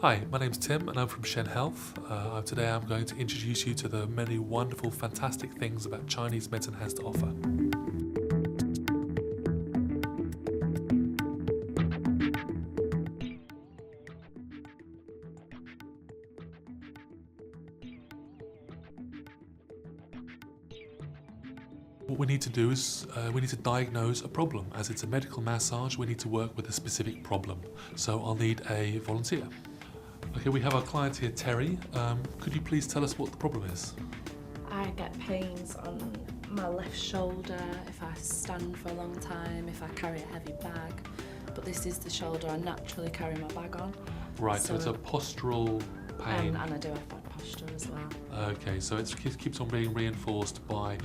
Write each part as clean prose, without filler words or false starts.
Hi, my name's Tim and I'm from Shen Health. Today I'm going to introduce you to the many wonderful, fantastic things about Chinese medicine has to offer. What we need to do is we need to diagnose a problem. As it's a medical massage, we need to work with a specific problem. So I'll need a volunteer. Okay, we have our client here, Terry. Could you please tell us what the problem is? I get pains on my left shoulder if I stand for a long time, if I carry a heavy bag. But this is the shoulder I naturally carry my bag on. Right, so it's a postural pain. And I do have bad posture as well. Okay, so it keeps on being reinforced by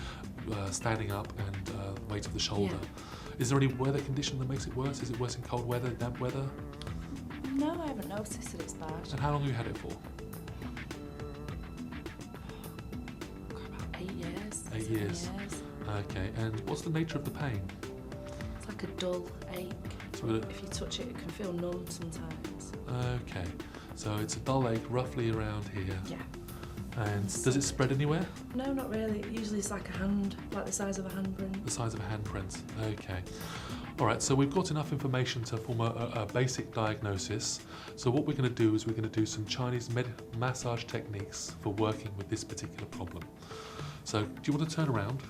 standing up and the weight of the shoulder. Yeah. Is there any weather condition that makes it worse? Is it worse in cold weather, damp weather? No, I haven't noticed that it's bad. And how long have you had it for? About 8 years. 8 7 years. Okay, and what's the nature of the pain? It's like a dull ache. So if you touch it, it can feel numb sometimes. Okay, so it's a dull ache roughly around here. Yeah. And does it spread anywhere? No, not really. Usually it's like a hand, like the size of a handprint. The size of a handprint. Okay. All right, so we've got enough information to form a basic diagnosis. So what we're going to do is we're going to do some Chinese massage techniques for working with this particular problem. So do you want to turn around?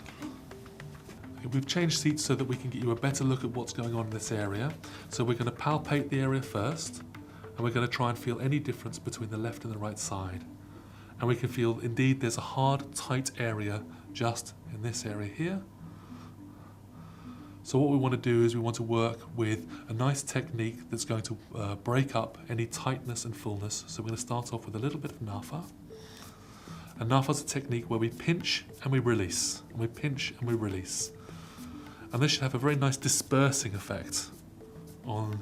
Okay, we've changed seats so that we can get you a better look at what's going on in this area. So we're going to palpate the area first, and we're going to try and feel any difference between the left and the right side. And we can feel, indeed, there's a hard, tight area just in this area here. So what we want to do is we want to work with a nice technique that's going to break up any tightness and fullness. So we're going to start off with a little bit of nafa. And nafa is a technique where we pinch and we release, and we pinch and we release. And this should have a very nice dispersing effect on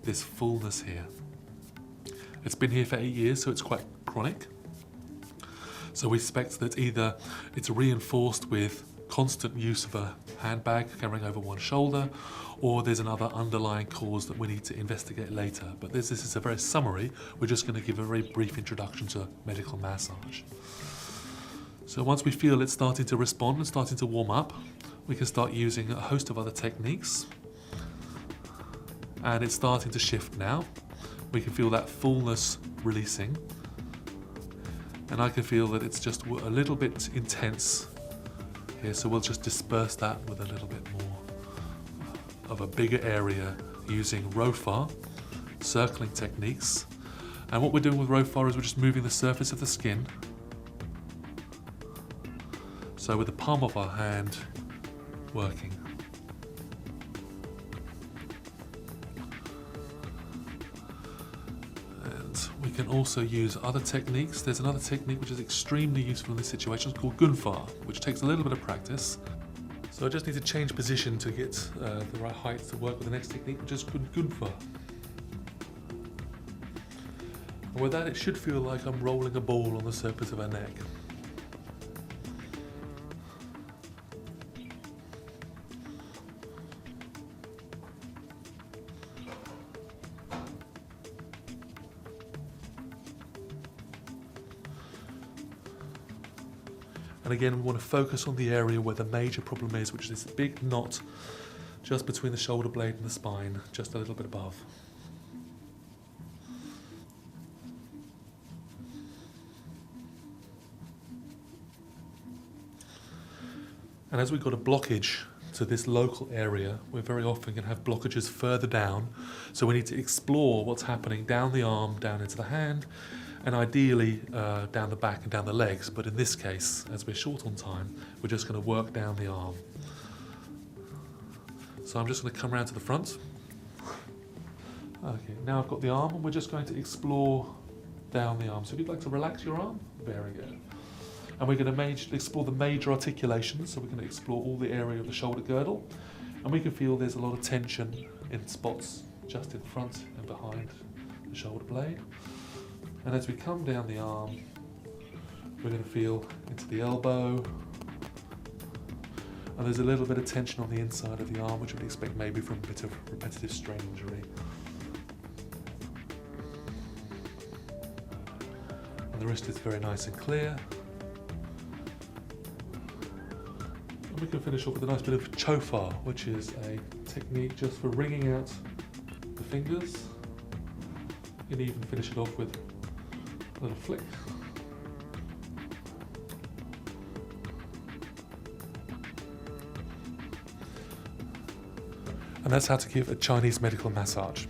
this fullness here. It's been here for 8 years, so it's quite chronic. So we expect that either it's reinforced with constant use of a handbag carrying over one shoulder, or there's another underlying cause that we need to investigate later. But this is a very summary. We're just going to give a very brief introduction to medical massage. So once we feel it's starting to respond and starting to warm up, we can start using a host of other techniques. And it's starting to shift now. We can feel that fullness releasing. And I can feel that it's just a little bit intense here, so we'll just disperse that with a little bit more of a bigger area using Rofa, circling techniques. And what we're doing with Rofa is we're just moving the surface of the skin. So with the palm of our hand working. We can also use other techniques. There's another technique which is extremely useful in this situation. It's called gunfa, which takes a little bit of practice. So I just need to change position to get the right height to work with the next technique, which is called gunfa. And with that, it should feel like I'm rolling a ball on the surface of our neck. And again, we want to focus on the area where the major problem is, which is this big knot just between the shoulder blade and the spine, just a little bit above. And as we've got a blockage to this local area, we're very often going to have blockages further down. So we need to explore what's happening down the arm, down into the hand, and ideally down the back and down the legs. But in this case, as we're short on time, we're just going to work down the arm. So I'm just going to come around to the front. Okay, now I've got the arm, and we're just going to explore down the arm. So if you'd like to relax your arm, very good. And we're going to explore the major articulations. So we're going to explore all the area of the shoulder girdle. And we can feel there's a lot of tension in spots just in front and behind the shoulder blade. And as we come down the arm, we're going to feel into the elbow. And there's a little bit of tension on the inside of the arm, which we'd expect maybe from a bit of repetitive strain injury. the wrist is very nice and clear. And we can finish off with a nice bit of chofar, which is a technique just for wringing out the fingers. You can even finish it off with a little flick. And that's how to give a Chinese medical massage.